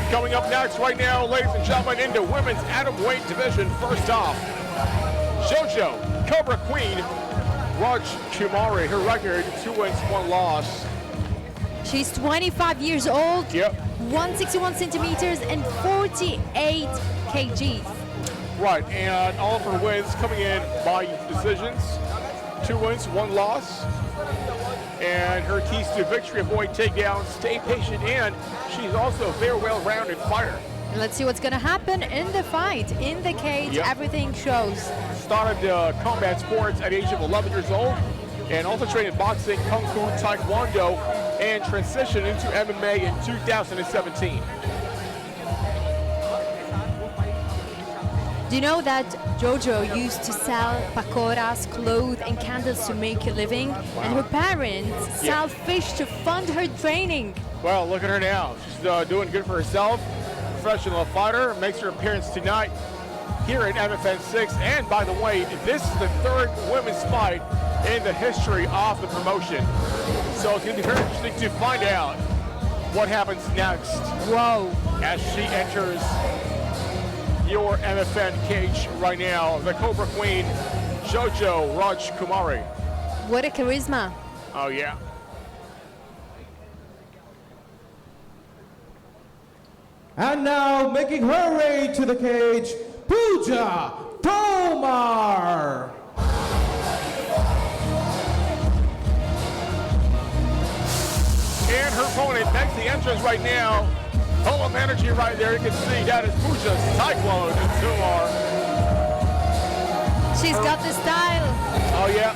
Coming up next right now, ladies and gentlemen, in the women's atomweight division. First off, Jojo, Cobra Queen, Rajkumari. Her record, 2 wins, 1 loss. She's 25 years old, Yep. 161 centimeters and 48 kgs. Right, and all of her wins coming in by decisions. 2 wins, 1 loss. And her keys to victory: avoid takedowns, stay patient, and she's also a very well-rounded fighter. Let's see what's gonna happen in the fight. In the cage, Yep. everything shows. Started combat sports at the age of 11 years old, and also trained in boxing, kung fu, taekwondo, and transitioned into MMA in 2017. Do you know that Jojo used to sell pakoras, clothes, and candles to make a living? And her parents sell fish to fund her training. Well, look at her now. She's doing good for herself. Professional fighter, makes her appearance tonight here at MFN 6. And by the way, this is the 3rd women's fight in the history of the promotion. So it's going to be very interesting to find out what happens next. Whoa. As she enters your MFN cage right now, the Cobra Queen, Jojo Rajkumari. What a charisma. Oh, yeah. And now, making her way to the cage, Puja Tomar. And her opponent makes the entrance right now. Full of energy right there. You can see that is Puja Cyclone Tomar. She's got the style. Oh, yeah.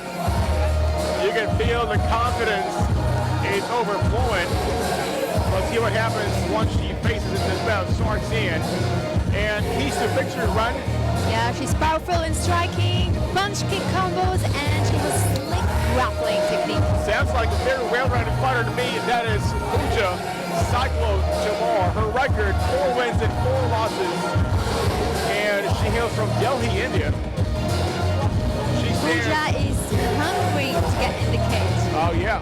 You can feel the confidence is overflowing. Let's see what happens once she faces it. This bout starts in. And keys to victory run. Yeah, she's powerful in striking, punch kick combos, and she has slick grappling technique. Sounds like a very well-rounded fighter to me. That is Puja Cyclone Tomar. Her record, 4 wins and 4 losses. And she hails from Delhi, India. Puja is hungry to get in the cage. Oh, yeah.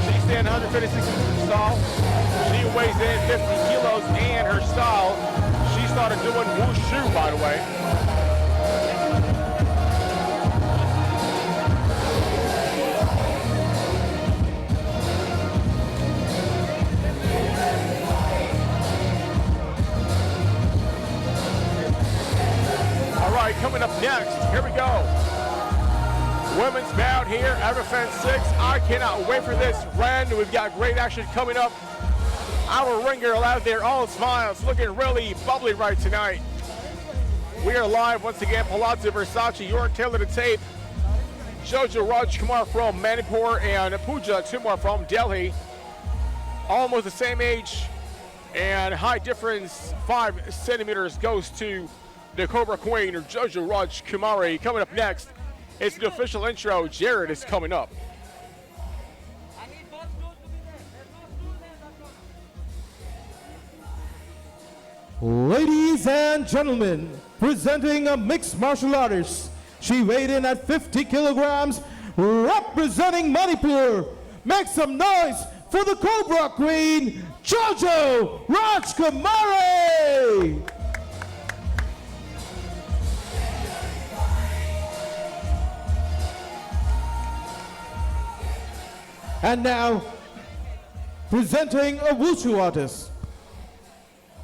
She stands 156 inches tall. She weighs in 50 kilos, and her style, she started doing wushu, by the way. All right, coming up next, here we go. Women's bout here, MFN 6. I cannot wait for this round. We've got great action coming up. Our ring girl out there, all smiles, looking really bubbly right tonight. We are live once again, Palazzo Versace, your tailor to tape. Jojo Rajkumar from Manipur and Puja Tomar from Delhi. Almost the same age, and height difference 5 centimeters goes to the Cobra Queen, or Jojo Rajkumari. Coming up next, it's the official intro. Jared is coming up. Ladies and gentlemen, presenting a mixed martial artist. She weighed in at 50 kilograms, representing Manipur. Make some noise for the Cobra Queen, Jojo Rajkumari! And now, presenting a wushu artist.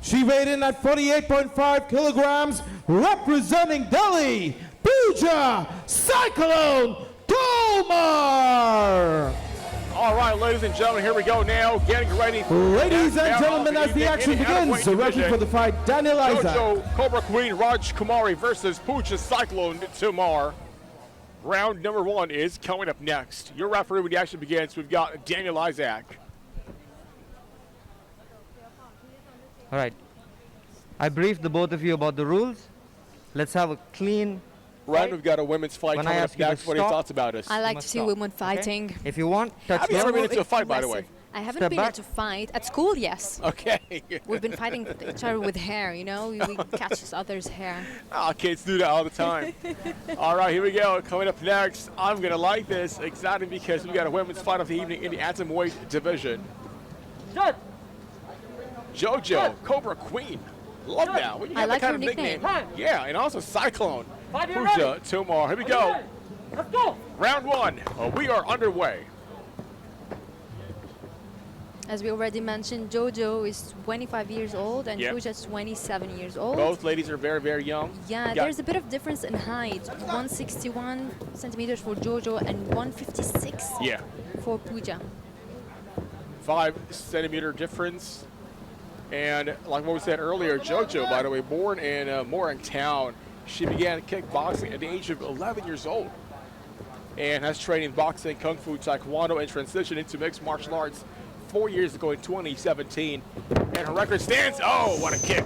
She weighed in at 48.5 kilograms, representing Delhi, Puja Cyclone Tomar! All right, ladies and gentlemen, here we go now, getting ready. Ladies and gentlemen, as the action begins, ready for the fight, Daniel Isaac. Jojo Cobra Queen Rajkumari versus Puja Cyclone Tomar. Round number 1 is coming up next. Your referee when the action begins, we've got Daniel Isaac. All right. I briefed the both of you about the rules. Let's have a clean Ren, we've got a women's fight When I coming ask up you to next. What are your stop, thoughts about this? I like to must see stop, women okay? fighting. If you want, touch Have you ever down. been into a fight, by the way? I haven't Step been back. into a fight. At school, yes. Okay. We've been fighting each other with hair, you know? We catch each other's hair. Oh, kids do that all the time. All right, here we go. Coming up next, I'm going to like this. Exciting because we got a women's fight of the evening in the atomweight division. Jojo, Cobra Queen. Love that. When you I have like that her kind of nickname. nickname. Yeah, and also Cyclone. Puja, Tomar. Here we go. Let's go. Round one. We are underway. As we already mentioned, Jojo is 25 years old and Yep. Pooja is 27 years old. Both ladies are very, very young. Yeah, Got- there's a bit of difference in height. 161 centimeters for Jojo and 156 Yeah. for Pooja. 5 centimeter difference. And like what we said earlier, Jojo, by the way, born in Morringtown, she began kickboxing at the age of 11 years old and has trained in boxing, kung fu, taekwondo, and transitioned into mixed martial arts 4 years ago in 2017. And her record stands, oh, what a kick,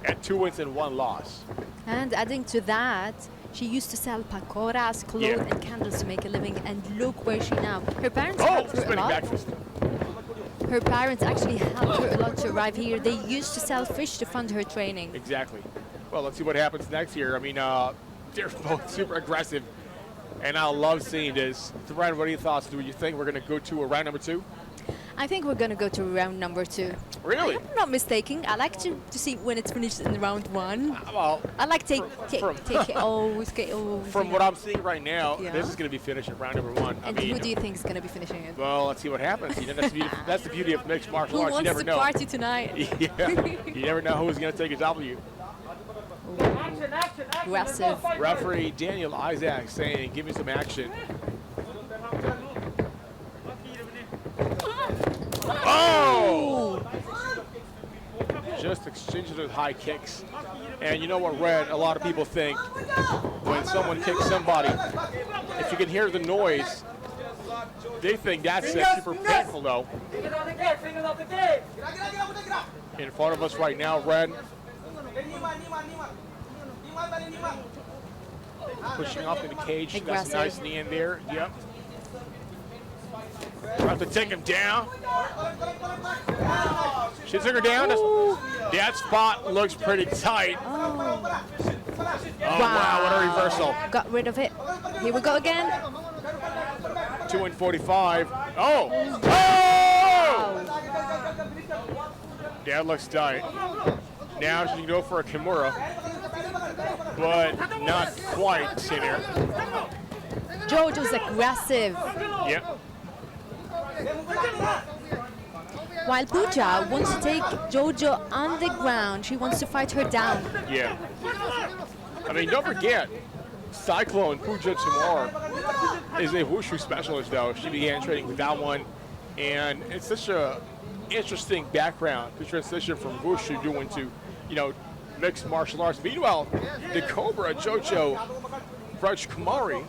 at 2 wins and 1 loss. And adding to that, she used to sell pakoras, clothes, Yeah. and candles to make a living. And look where she now. Her parents Oh, helped her a spinning lot. back fist. Her parents actually helped her a lot to arrive here. They used to sell fish to fund her training. Exactly. Well, let's see what happens next here. I mean, they're both super aggressive, and I love seeing this. Ryan, what are your thoughts? Do you think we're going to go to a round number 2? I think we're gonna go to round number 2. Really? I'm not mistaken. I like to see when it's finished in round 1. Well, I like take from- KOs, KOs. from you what know. I'm seeing right now, Yeah. this is going to be finished at round number 1. And I mean, who do you think is gonna be finishing it? well, let's see what happens. You know, that's the beauty of mixed martial Who arts. You wants never to know. party tonight? Yeah, you never know who's going to take a W. Action, action, action. Aggressive. Referee Daniel Isaac saying, give me some action. Oh! Just exchanging those high kicks. And you know what, Red, a lot of people think when someone kicks somebody, if you can hear the noise, they think that's super painful, though. Fingers off the gate, fingers off the gate. In front of us right now, Red, pushing off in the cage. That's a Aggressive. nice knee in there. Yep. Have to take him down. She took her down. That spot looks pretty tight. Oh, Oh, wow, what a reversal. got rid of it. Here we go again. 2 and 45. Oh! Oh! That looks tight. Now she can go for a Kimura, but not quite, Senior. Jojo's aggressive. Yep. While Pooja wants to take Jojo on the ground, she wants to fight her down. Yeah. I mean, don't forget, Cyclone Puja Tomar is a wushu specialist, though. She began training with that one, and it's such a interesting background to transition from wushu doing to, you know, mixed martial arts. Meanwhile, the Cobra Jojo rajkumari,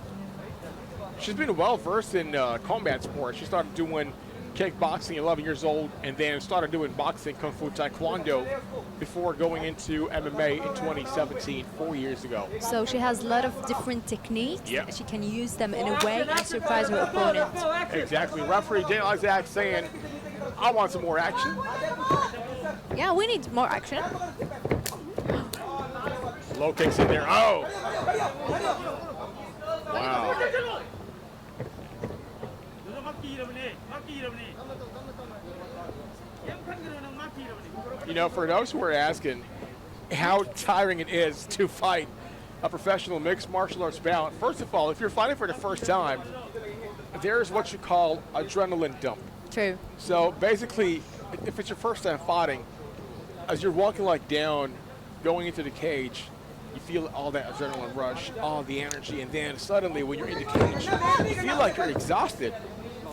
she's been well versed in combat sports. She started doing kickboxing at 11 years old and then started doing boxing, kung fu, taekwondo before going into MMA in 2017, 4 years ago. So she has a lot of different techniques. Yeah. She can use them in a way and surprise her opponent. Exactly. Referee Daniel Isaac saying, I want some more action. Yeah, we need more action. Low kicks in there. Oh! Wow. You know, for those who are asking how tiring it is to fight a professional mixed martial arts bout, first of all, if you're fighting for the first time, there's what you call adrenaline dump. True. So basically, if it's your first time fighting, as you're walking like down, going into the cage, you feel all that adrenaline rush, all the energy, and then suddenly when you're in the cage, you feel like you're exhausted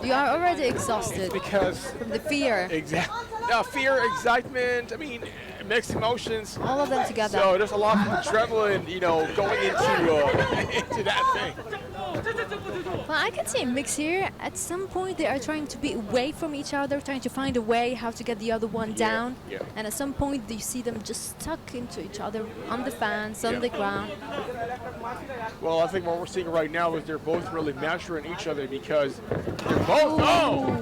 You are already exhausted because from the fear. fear, excitement, I mean, mixed emotions. All of them together. So there's a lot of adrenaline, you know, going into into that thing. Well, I can see a mix here. At some point, they are trying to be away from each other, trying to find a way how to get the other one down. yeah. And at some point, you see them just stuck into each other on the fence, on the ground. Well, I think what we're seeing right now is they're both really measuring each other because they're both. Oh!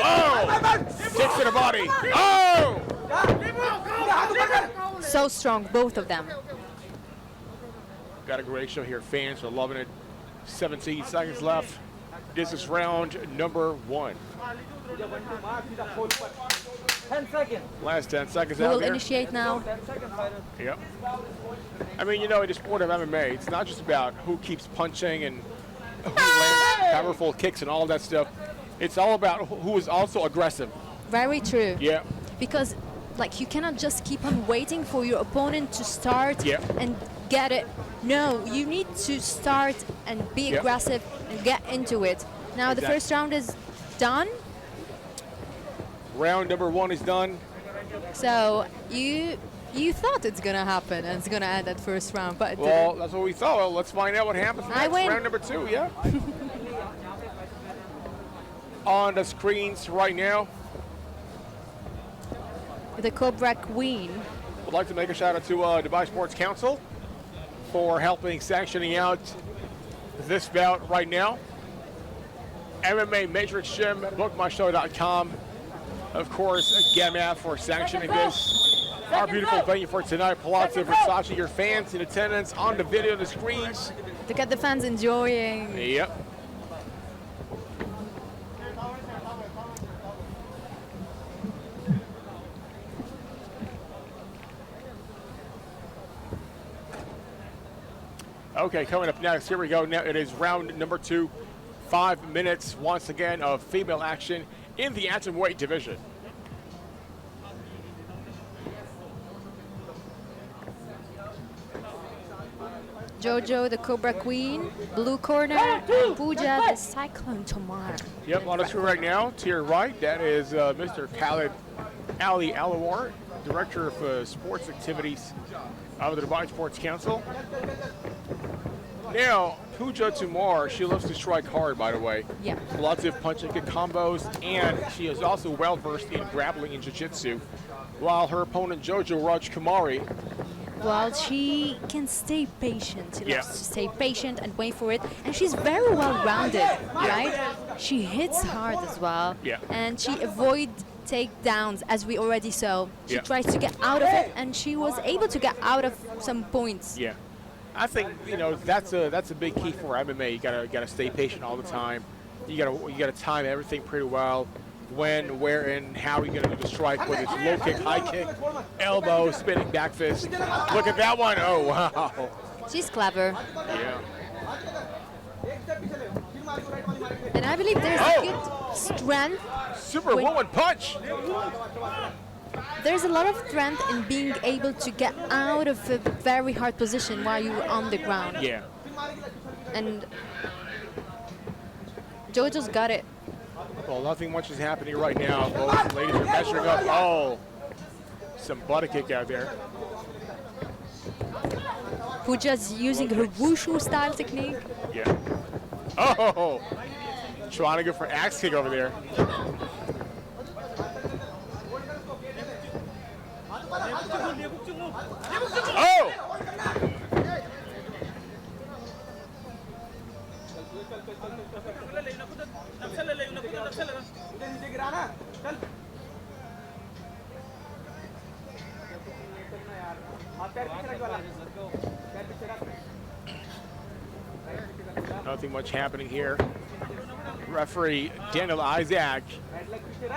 Oh! Kicks to the body. Oh! So strong, both of them. Got a great show here. Fans are loving it. 17 seconds left. This is round number 1. 10 seconds. Last 10 seconds Who out will there. initiate now? 10 seconds, fighter. Yep. I mean, you know, in the sport of MMA, it's not just about who keeps punching and who lands powerful kicks and all that stuff. It's all about who is also aggressive. Very true. Yeah. Because, like, you cannot just keep on waiting for your opponent to start Yeah. and get it. No, you need to start and be Yeah. aggressive and get into it. Now, the Exactly. first round is done. Round number 1 is done. So you thought it's gonna happen and it's gonna end at first round, but it Well, that's what we thought. Well, let's find out what happens I next. win. Round number 2, yeah. On the screens right now, didn't. The Cobra Queen. I'd like to make a shout out to Dubai Sports Council for helping sanctioning out this bout right now. MMA Matrix Gym, bookmyshow.com. Of course, GAMAF for sanctioning this. Our beautiful venue for tonight, Palazzo Versace. Your fans in attendance on the video, the screens. To get the fans enjoying. Yep. Okay, coming up next, here we go. Now it is round number 2. 5 minutes once again of female action in the atomweight division. Jojo, the Cobra Queen. Blue corner. And Puja, the Cyclone Tomar. Yep, on the screen right now, to your right, that is Mr. Khalid Ali Alawar, Director of Sports Activities of the Dubai Sports Council. Now, Puja Tomar, she loves to strike hard, by the way. Yeah. Lots of punching kick combos, and she is also well versed in grappling and jiu-jitsu. While her opponent Jojo rajkumari, Well, she can stay patient. She Yeah. loves to stay patient and wait for it. And she's very well rounded, right? She hits hard as well. Yeah. And she avoids takedowns, as we already saw. She Yeah. tries to get out of it, and she was able to get out of some points. yeah, I think that's a big key for MMA. You gotta stay patient all the time. You gotta time everything pretty well. When, where, and how you're gonna do the strike, whether it's low kick, high kick, elbow, spinning back fist. Look at that one! Oh wow! She's clever. Yeah. And I believe there's Oh. good strength. Superwoman punch! There's a lot of strength in being able to get out of a very hard position while you're on the ground. Yeah. And Jojo's got it. Well, nothing much is happening right now. Both ladies are measuring up. Oh, some butt kick out there. Puja's using her wushu style technique. Yeah. Oh, trying to go for axe kick over there. Oh! Nothing much happening here. Referee Daniel Isaac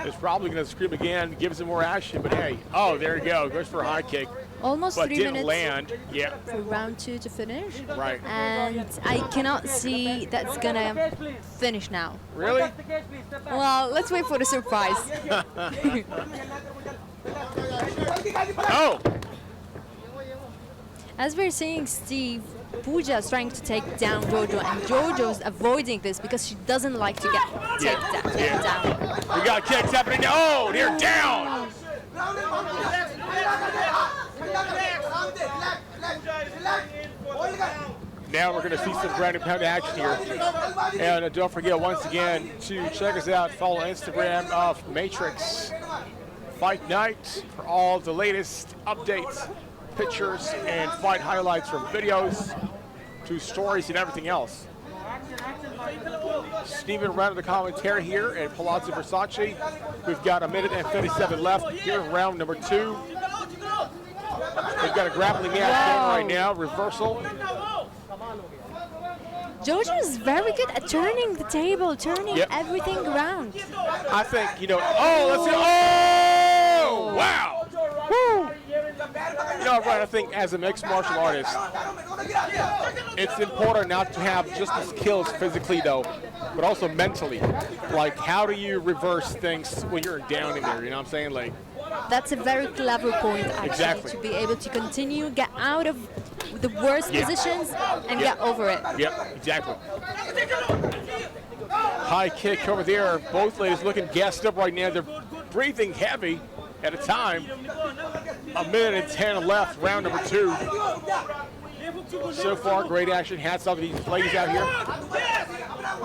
is probably going to scream again, gives him more action, but hey, oh, there you go, goes for a high kick, Almost but 3 didn't minutes land. Yeah, for round 2 to finish. right. And I cannot see that's gonna finish now. Really? The cage, please. Step back. Well, let's wait for the surprise. Oh! As we're seeing, Steve, Puja is trying to take down Jojo, and Jojo's avoiding this because she doesn't like to get taken down. We got kicks happening now. Oh, they're down! Now we're going to see some ground and pound action here. And don't forget, once again, to check us out, follow Instagram of Matrix Fight Night for all the latest updates, pictures, and fight highlights from videos to stories and everything else. Steven around in the commentary here at Palazzo Versace. We've got a minute and 57 left here in round number 2. They've got a grappling match going right now, reversal. Jojo is very good at turning the table, turning everything around. I think, let's see. Oh, wow. Woo. Right, I think as a mixed martial artist, it's important not to have just the skills physically, though, but also mentally. Like, how do you reverse things when you're down in there, you know what I'm saying? Like, that's a very clever point, actually, exactly. To be able to continue, get out of the worst positions and get over it. Yep, exactly. High kick over there. Both ladies looking gassed up right now. They're breathing heavy at a time. A minute and 10 left, round number 2. So far, great action. Hats off to these ladies out here.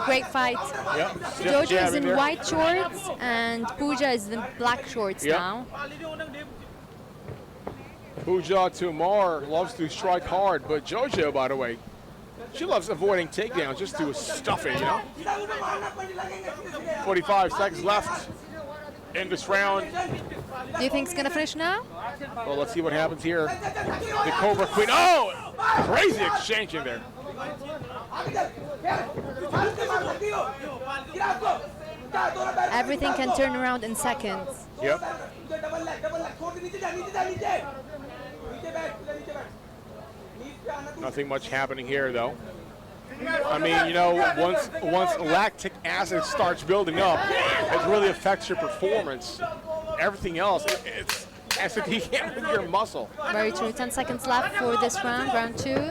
Great fight. Yep. Jojo is in white shorts and Puja is in black shorts now. Puja Tomar loves to strike hard, but Jojo, by the way, she loves avoiding takedowns just to stuff it, 45 seconds left in this round. Do you think it's going to finish now? Well, let's see what happens here. The Cobra Queen. Oh, crazy exchange in there. Everything can turn around in seconds. Yep. Nothing much happening here, though. I mean, once lactic acid starts building up, it really affects your performance. Everything else, it's as if you can't move your muscle. Very true. 10 seconds left for this round, round 2.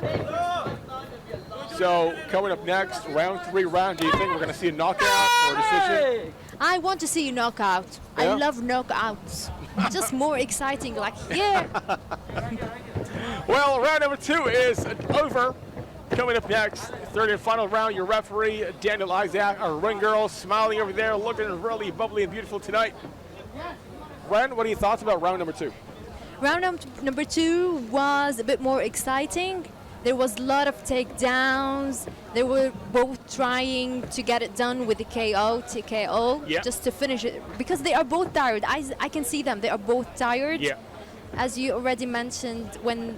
So coming up next, round 3 round, do you think we're going to see a knockout or decision? I want to see you knockout. Yeah? I love knockouts. Just more exciting, like, yeah. Well, round number 2 is over. Coming up next, third and final round, your referee, Daniel Isaac, our ring girl, smiling over there, looking really bubbly and beautiful tonight. Ren, what are your thoughts about round number 2? Round number 2 was a bit more exciting. There was a lot of takedowns. They were both trying to get it done with the TKO, just to finish it. Because they are both tired. I can see them. They are both tired. Yeah. As you already mentioned, when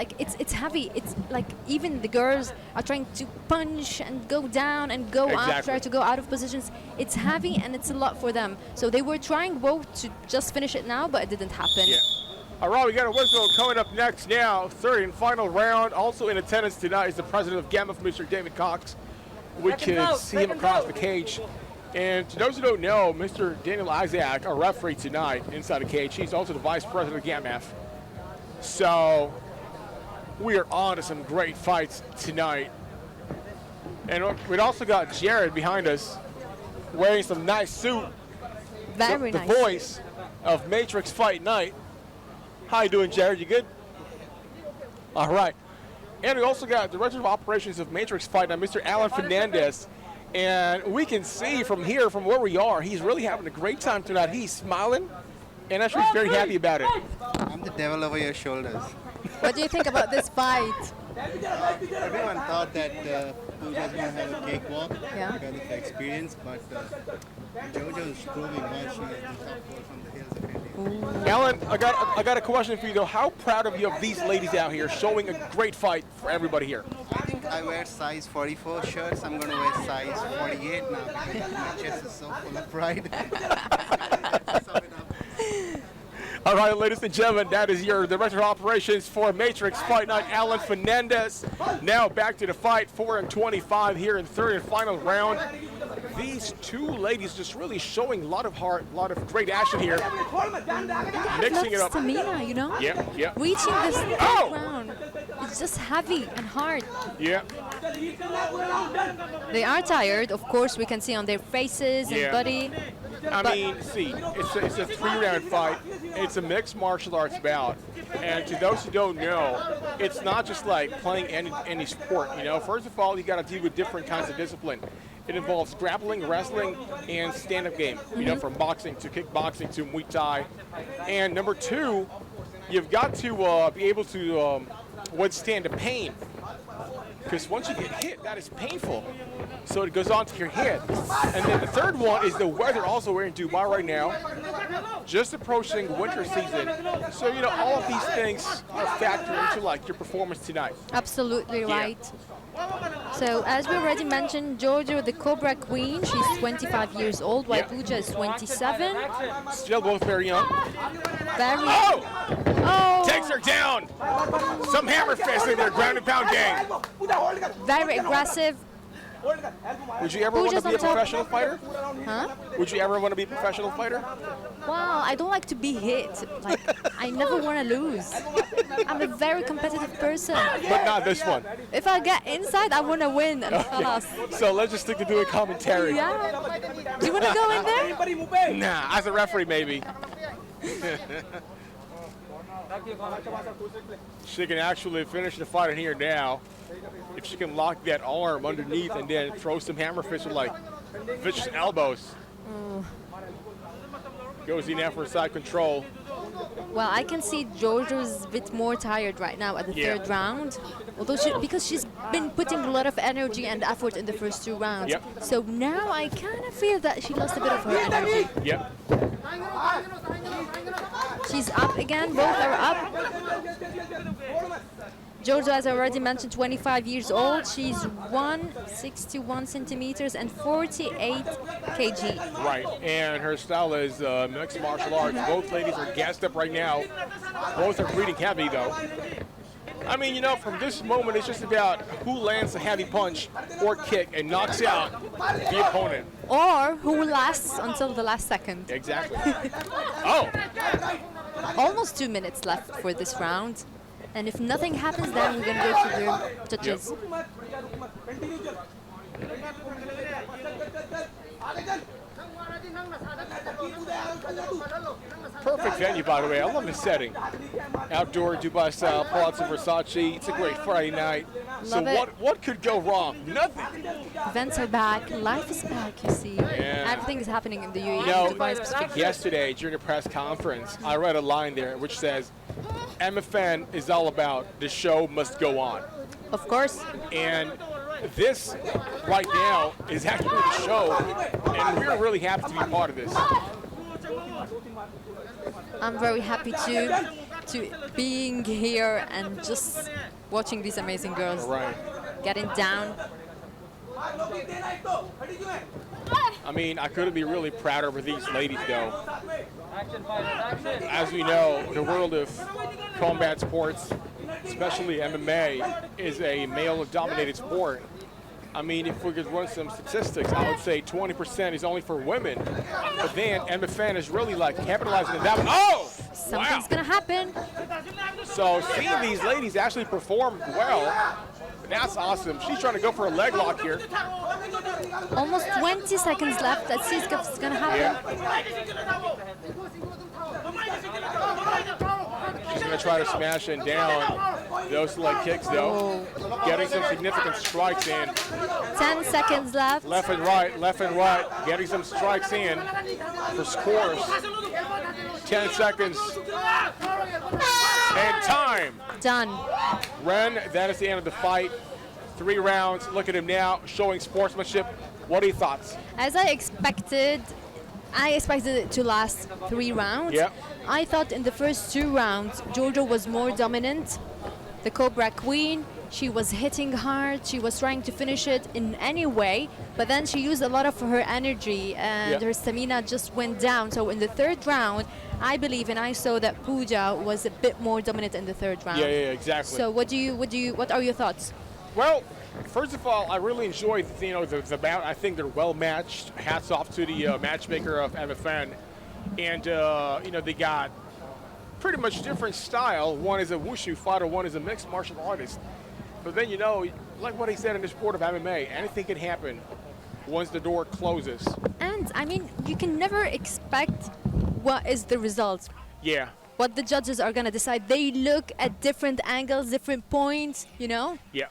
it's heavy. It's like even the girls are trying to punch and go down and go up, try to go out of positions. It's heavy and it's a lot for them. So they were trying both to just finish it now, but it didn't happen. Yeah. All right, we got a whistle coming up next now. Third and final round. Also in attendance tonight is the president of GAMF, Mr. David Cox. We can see him across the cage. And to those who don't know, Mr. Daniel Isaac, our referee tonight inside the cage, he's also the vice president of GAMF. So we are on to some great fights tonight. And we've also got Jared behind us wearing some nice suit. Very the nice. voice of Matrix Fight Night. How you doing, Jared? You good? All right. And we also got the Director of Operations of Matrix Fight Night, Mr. Alan Fernandez. And we can see from here, from where we are, he's really having a great time tonight. He's smiling, and actually he's very happy about it. I'm the devil over your shoulders. What do you think about this fight? Everyone thought that Puja was going to have a cakewalk Yeah. because of the experience, but Jojo is proving why she is the top girl from the hills of India. Alan, I got a question for you though. How proud of you of these ladies out here showing a great fight for everybody here? I think I wear size 44 shirts. I'm going to wear size 48 now because my chest is so full of pride. Sum it up. All right, ladies and gentlemen, that is your Director of Operations for Matrix Fight Night, Alan Fernandez. Now back to the fight, 4 and 25 here in third and final round. These two ladies just really showing a lot of heart, a lot of great action here. Mixing it up. Stamina, you know? Yeah. Reaching this third round, it's just heavy and hard. Yeah. They are tired, of course, we can see on their faces and body. I mean, see, it's a 3-round fight. It's a mixed martial arts bout. And to those who don't know, it's not just like playing any sport, you know. First of all, you got to deal with different kinds of discipline. It involves grappling, wrestling, and stand-up game, you know, from boxing to kickboxing to Muay Thai. And number two, you've got to be able to withstand the pain. Because once you get hit, that is painful. So it goes on to your head. And then the third one is the weather. Also, we're in Dubai right now, just approaching winter season. So, you know, all of these things are factored into, like, your performance tonight. Absolutely right. So, as we already mentioned, Jojo, the Cobra Queen, she's 25 years old, while Puja is 27. Still both very young. Very. Oh! Takes her down. Some hammer fist in their ground and pound game. Very aggressive. Would you ever want to be a professional fighter? Huh? Would you ever want to be a professional fighter? Well, I don't like to be hit. Like, I never want to lose. I'm a very competitive person. But not this one. If I get inside, I want to win. And So let's just stick to doing commentary. Yeah. Do you want to go in there? Nah, as a referee, maybe. She can actually finish the fight in here now. If she can lock that arm underneath and then throw some hammer fists with like vicious elbows. Goes in now for side control. Well, I can see Jojo's a bit more tired right now at the third round. Although because she's been putting a lot of energy and effort in the first 2 rounds. Yep. So now I kind of feel that she lost a bit of her energy. Yep. She's up again. Both are up. Jojo, as I already mentioned, 25 years old. She's 161 centimeters and 48 kg. Right, and her style is mixed martial arts. Both ladies are gassed up right now. Both are breathing heavy, though. I mean, you know, from this moment, it's just about who lands a heavy punch or kick and knocks out the opponent. Or who lasts until the last second. Exactly. Oh! Almost 2 minutes left for this round. And if nothing happens, then we're going to go to the judges. Perfect venue, by the way. I love the setting. Outdoor Dubai style, Palazzo Versace. It's a great Friday night. So what could go wrong? Nothing. Events are back. Life is back, you see. Yeah. Everything is happening in the UAE. You know, Dubai specifically. yesterday during the press conference, I read a line there which says, MFN is all about the show must go on. Of course. And this right now is actually the show, and we're really happy to be part of this. I'm very happy to being here and just watching these amazing girls getting down. I mean, I couldn't be really prouder of these ladies, though. As we know, the world of combat sports, especially MMA, is a male-dominated sport. I mean, if we could run some statistics, I would say 20% is only for women. But then MFN is really like capitalizing on that one. Oh! Something's gonna happen. So seeing these ladies actually perform well, that's awesome. She's trying to go for a leg lock here. Almost 20 seconds left. Let's see what's gonna happen. She's going to try to smash it down. Those leg kicks, though. Getting some significant strikes in. 10 seconds left. Left and right. Getting some strikes in for scores. 10 seconds. And time. Done. Ren, that is the end of the fight. 3 rounds. Look at him now, showing sportsmanship. What are your thoughts? As I expected it to last 3 rounds. Yep. I thought in the first 2 rounds, Jojo was more dominant. The Cobra Queen, she was hitting hard. She was trying to finish it in any way, but then she used a lot of her energy and her stamina just went down. So in the 3rd round, I believe and I saw that Puja was a bit more dominant in the 3rd round. Yeah, exactly. So what are your thoughts? Well, first of all, I really enjoyed, the bout. I think they're well matched. Hats off to the matchmaker of MFN. And, they got pretty much different style. One is a wushu fighter, one is a mixed martial artist. But then, like what he said in the sport of MMA, anything can happen. once the door closes. And I mean, you can never expect what is the result, Yeah, what the judges are gonna decide. They look at different angles, different points, you know? yeah.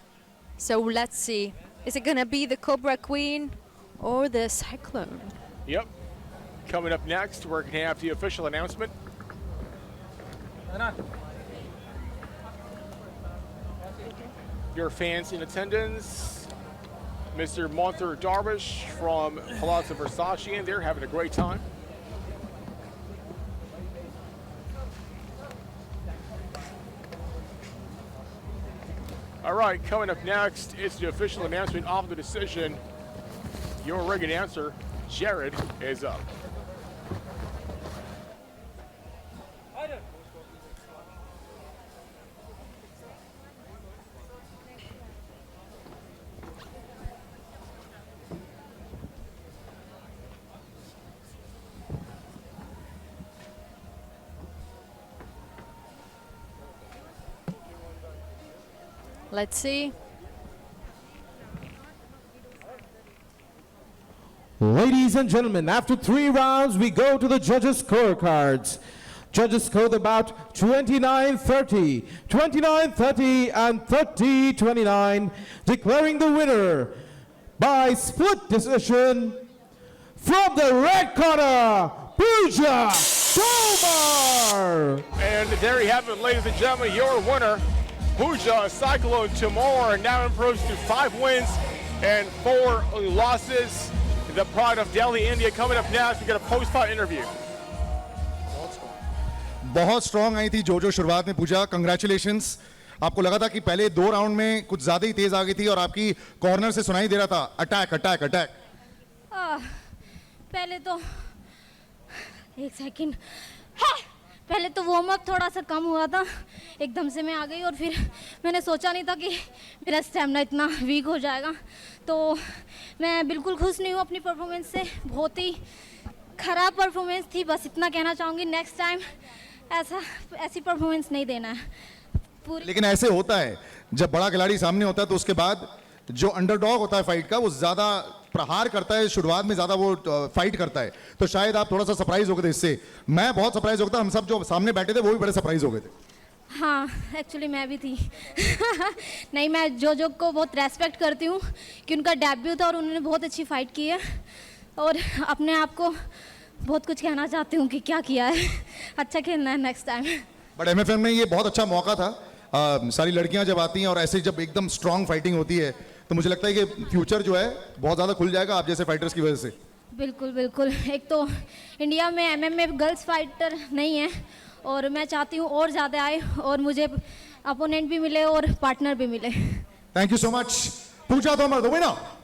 So let's see. Is it gonna be the Cobra Queen or the Cyclone? Yep. Coming up next, we're going to have the official announcement. Your fans in attendance, Mr. Monter Darvish from Palazzo Versace, and they're having a great time. All right, coming up next, it's the official announcement of the decision. Your ring announcer, Jared, is up. Let's see. Ladies and gentlemen, after 3 rounds, we go to the judges' scorecards. Judges scored about 29-30, 29-30, and 30-29, declaring the winner by split decision from the red corner, Puja Tomar. And there you have it, ladies and gentlemen, your winner, Puja Cyclone Tomar, now improves to 5 wins and 4 losses. The product of Delhi, India. Coming up next, we got a post-fight interview. बहुत strong I थी जोजो शुरुआत में पूजा congratulations आपको लगा था कि पहले 2 राउंड में कुछ ज़्यादा ही तेज आ गई थी और आपकी कॉर्नर से सुनाई दे रहा था अटैक अटैक अटैक पहले तो एक सेकंड पहले तो वार्म अप थोड़ा सा कम हुआ था एकदम से मैं आ गई और फिर मैंने सोचा नहीं था कि मेरा स्टैमिना इतना वीक हो जाएगा तो मैं बिल्कुल खुश नहीं हूँ अपनी परफॉर्मेंस से बहुत ही ख़राब परफॉर्मेंस थी बस इतना कहना चाहूँगी नेक्स्ट टाइम ऐसी परफॉर्मेंस नहीं देना है पूरी लेकिन ऐसे होता है जब बड़ा खिलाड़ी सामने होता है तो उसके बाद जो अंडरडॉग होता है फाइट का वो ज़्यादा प्रहार करता है शुरुआत में ज़्यादा वो फाइट करता है तो शायद आप थोड़ा सा सरप्राइज हो गए थे इससे मैं बहुत सरप्राइज हो गया था हम सब जो सामने बैठे थे वो भी बड़े सरप्राइज हो गए थे हाँ एक्चुअली मैं भी थी नहीं मैं जोजो को बहुत रेस्पेक्ट करती हूँ कि उनका डेब्यू था और उन्होंने बहुत अच्छी फाइट की है और अपने आप को बहुत कुछ कहना चाहती हूँ कि क्या किया है अच्छा खेलना है नेक्स्ट टाइम बट एमएफएम में ये बहुत अच्छा मौका था सारी लड़कियां जब आती हैं और ऐसे जब एकदम स्ट्रांग फाइटिंग होती है तो मुझे लगता है कि फ्यूचर जो है बहुत ज़्यादा खुल जाएगा आप जैसे फाइटर्स की वजह से बिल्कुल बिल्कुल एक तो इंडिया में एमएमए गर्ल्स फाइटर नहीं है और मैं चाहती हूँ और ज़्यादा आए और मुझे अपोनेंट भी मिले और पार्टनर भी मिले thank you so much Pooja Tomar the winner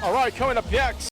All right, coming up next,